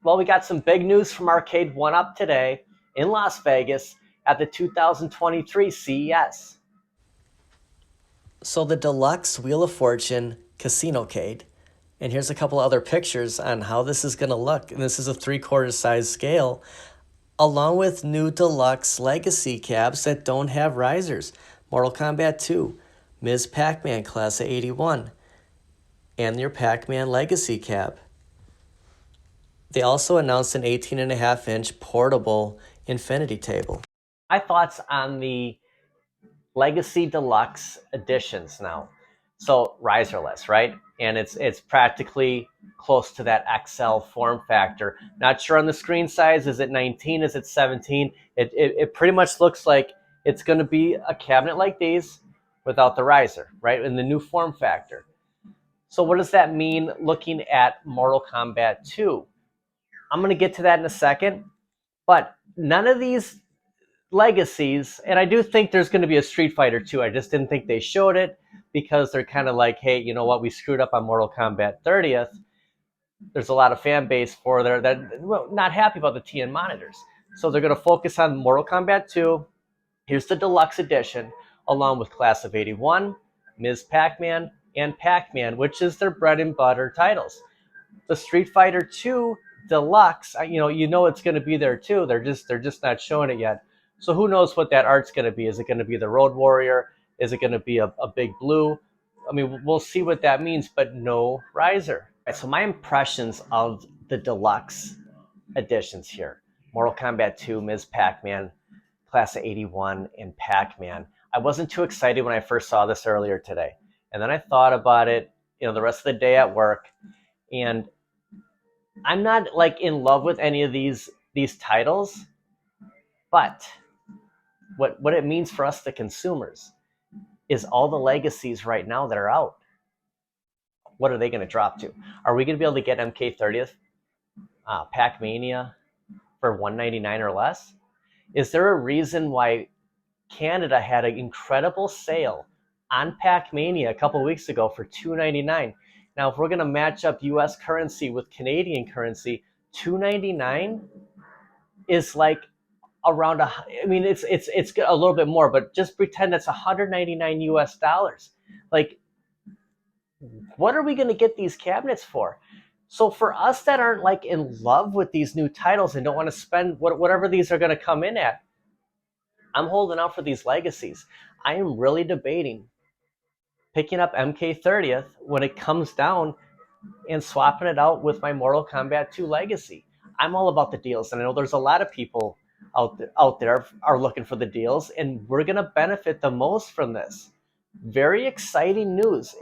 Well, we got some big news from Arcade 1-Up today in Las Vegas at the 2023 CES. So the deluxe Wheel of Fortune Casinocade. And here's a couple other pictures on how this is going to look. And this is a 3/4 size scale, along with new deluxe legacy cabs that don't have risers. Mortal Kombat 2, Ms. Pac-Man Class of 81, and your Pac-Man Legacy cab. They also announced an 18.5-inch portable infinity table. My thoughts on the Legacy Deluxe editions now. So riserless, right? And it's practically close to that XL form factor. Not sure on the screen size. Is it 19? Is it 17? It pretty much looks like it's going to be a cabinet like these without the riser, right? In the new form factor. So what does that mean looking at Mortal Kombat 2? I'm going to get to that in a second. But none of these legacies, and I do think there's going to be a Street Fighter 2. I just didn't think they showed it because they're kind of like, hey, you know what? We screwed up on Mortal Kombat 30th. There's a lot of fan base for there that not happy about the TN monitors. So they're going to focus on Mortal Kombat 2. Here's the deluxe edition, along with Class of 81, Ms. Pac-Man, and Pac-Man, which is their bread and butter titles. The Street Fighter 2 Deluxe, you know it's going to be there too. They're just not showing it yet. So who knows what that art's going to be? Is it going to be the Road Warrior? Is it going to be a big blue? I mean, we'll see what that means, but no riser. Right, so my impressions of the deluxe editions here: Mortal Kombat 2, Ms. Pac-Man, Class of 81, and Pac-Man. I wasn't too excited when I first saw this earlier today. And then I thought about it, the rest of the day at work, and I'm not like in love with any of these titles, but what it means for us, the consumers, is all the legacies right now that are out. What are they going to drop to? Are we going to be able to get MK30th, Pac-Mania for $199 or less? Is there a reason why Canada had an incredible sale on Pac-Mania a couple weeks ago for $299? Now, if we're going to match up U.S. currency with Canadian currency, $299 is like around it's a little bit more, but just pretend that's 199 US dollars. Like, what are we going to get these cabinets for? So for us that aren't like in love with these new titles and don't want to spend whatever these are going to come in at, I'm holding out for these legacies. I am really debating picking up MK30th when it comes down and swapping it out with my Mortal Kombat 2 Legacy. I'm all about the deals, and I know there's a lot of people out there are looking for the deals, and we're going to benefit the most from this. Very exciting news.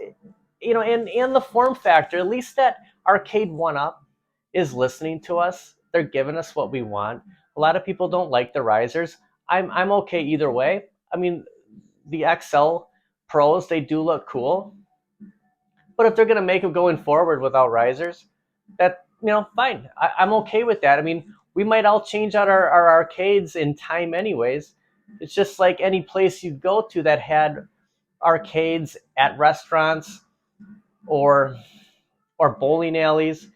And the form factor, at least that Arcade 1-Up is listening to us. They're giving us what we want. A lot of people don't like the risers. I'm okay either way. I mean, the XL Pros, they do look cool. But if they're going to make them going forward without risers, that, fine. I'm okay with that. I mean, we might all change out our arcades in time anyways. It's just like any place you go to that had arcades at restaurants or bowling alleys.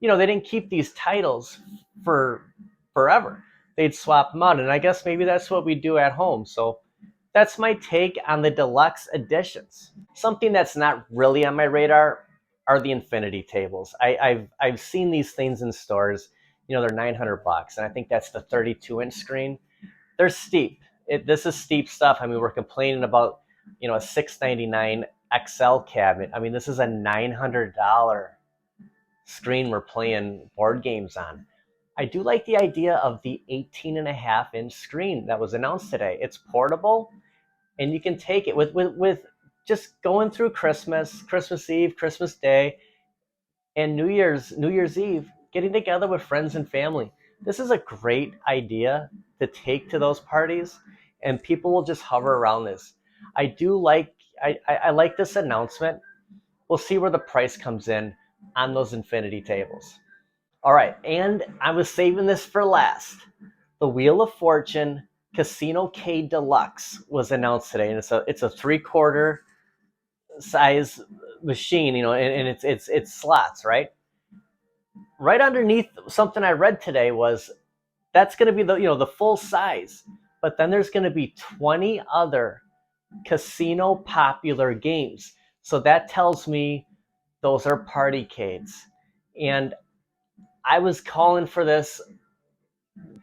They didn't keep these titles for forever. They'd swap them out. And I guess maybe that's what we do at home. So that's my take on the deluxe editions. Something that's not really on my radar are the infinity tables. I've seen these things in stores. They're $900, and I think that's the 32-inch screen. They're steep. This is steep stuff. I mean, we're complaining about a $699 XL cabinet. I mean, this is a $900 screen we're playing board games on. I do like the idea of the 18.5-inch screen that was announced today. It's portable, and you can take it with just going through Christmas Eve, Christmas Day, and New Year's Eve, getting together with friends and family. This is a great idea to take to those parties, and people will just hover around this. I like this announcement. We'll see where the price comes in on those infinity tables. All right, and I was saving this for last. The Wheel of Fortune Casinocade Deluxe was announced today, and it's a 3/4 size machine, and it's slots, right? right underneath something I read today was that's going to be the full size, but then there's going to be 20 other casino popular games. So that tells me those are partycades. And I was calling for this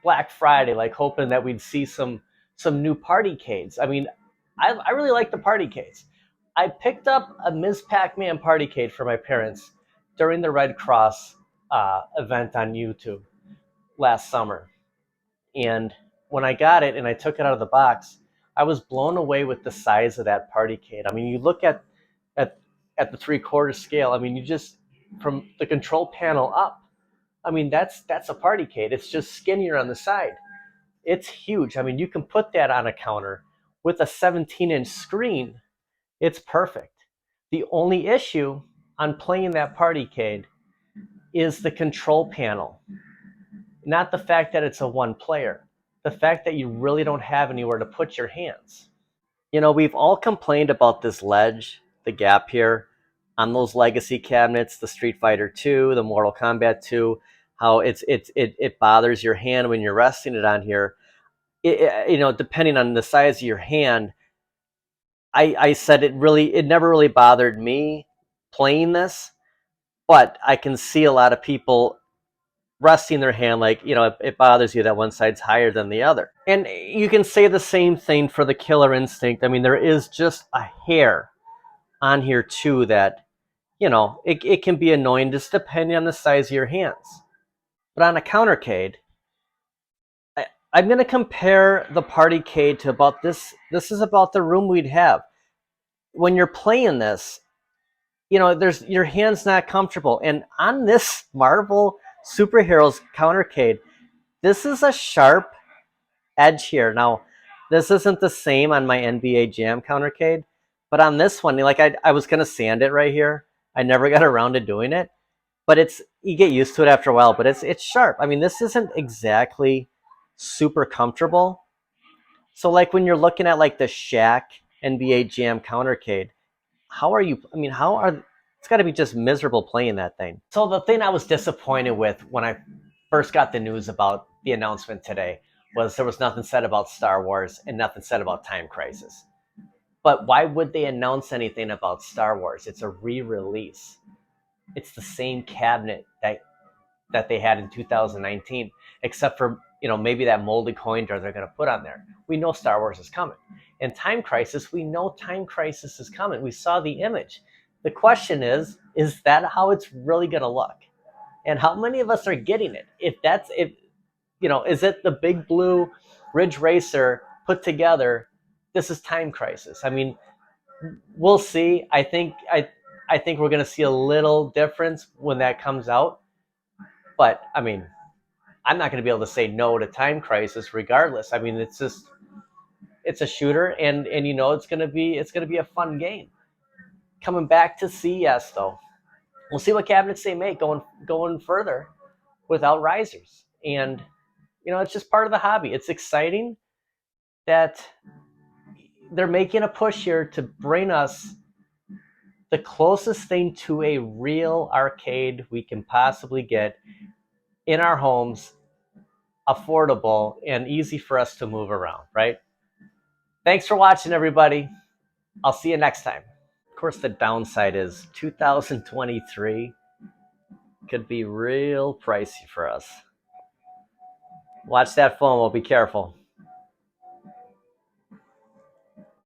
Black Friday, like hoping that we'd see some new partycades. I mean, I really like the partycades. I picked up a Ms. Pac-Man partycade for my parents during the Red Cross event on YouTube last summer. And when I got it and I took it out of the box, I was blown away with the size of that partycade. I mean, you look at at the 3/4 scale. I mean, you just from the control panel up. I mean, that's a partycade. It's just skinnier on the side. It's huge. I mean, you can put that on a counter with a 17-inch screen. It's perfect. The only issue on playing that partycade is the control panel, not the fact that it's a one player, the fact that you really don't have anywhere to put your hands. We've all complained about this ledge, the gap here on those legacy cabinets, the Street Fighter 2, the Mortal Kombat 2, how it bothers your hand when you're resting it on here. Depending on the size of your hand, I said it never really bothered me playing this, but I can see a lot of people resting their hand like, it bothers you that one side's higher than the other. And you can say the same thing for the Killer Instinct. I mean, there is just a hair on here too that, it can be annoying just depending on the size of your hands. But on a countercade, I'm going to compare the partycade to about this. This is about the room we'd have. When you're playing this, there's your hand's not comfortable. And on this Marvel Superheroes countercade, this is a sharp edge here. Now, this isn't the same on my NBA Jam countercade, but on this one, like I was gonna sand it right here. I never got around to doing it, but you get used to it after a while. But it's sharp. I mean, this isn't exactly super comfortable. So like when you're looking at like the Shaq NBA Jam countercade, how are you? I mean, how are it's got to be just miserable playing that thing. So the thing I was disappointed with when I first got the news about the announcement today was there was nothing said about Star Wars and nothing said about Time Crisis. But why would they announce anything about Star Wars? It's a re-release. It's the same cabinet that they had in 2019, except for maybe that molded coin jar they're going to put on there. We know Star Wars is coming. And Time Crisis, we know Time Crisis is coming. We saw the image. The question is that how it's really going to look? And how many of us are getting it? Is it the big blue Ridge Racer put together? This is Time Crisis. I mean, we'll see. I think we're going to see a little difference when that comes out. But I mean, I'm not going to be able to say no to Time Crisis regardless. I mean, it's a shooter, and it's going to be a fun game. Coming back to CES though, we'll see what cabinets they make going further without risers. And it's just part of the hobby. It's exciting that they're making a push here to bring us the closest thing to a real arcade we can possibly get in our homes, affordable and easy for us to move around, right? Thanks for watching, everybody. I'll see you next time. Of course, the downside is 2023 could be real pricey for us. Watch that phone. Well, be careful.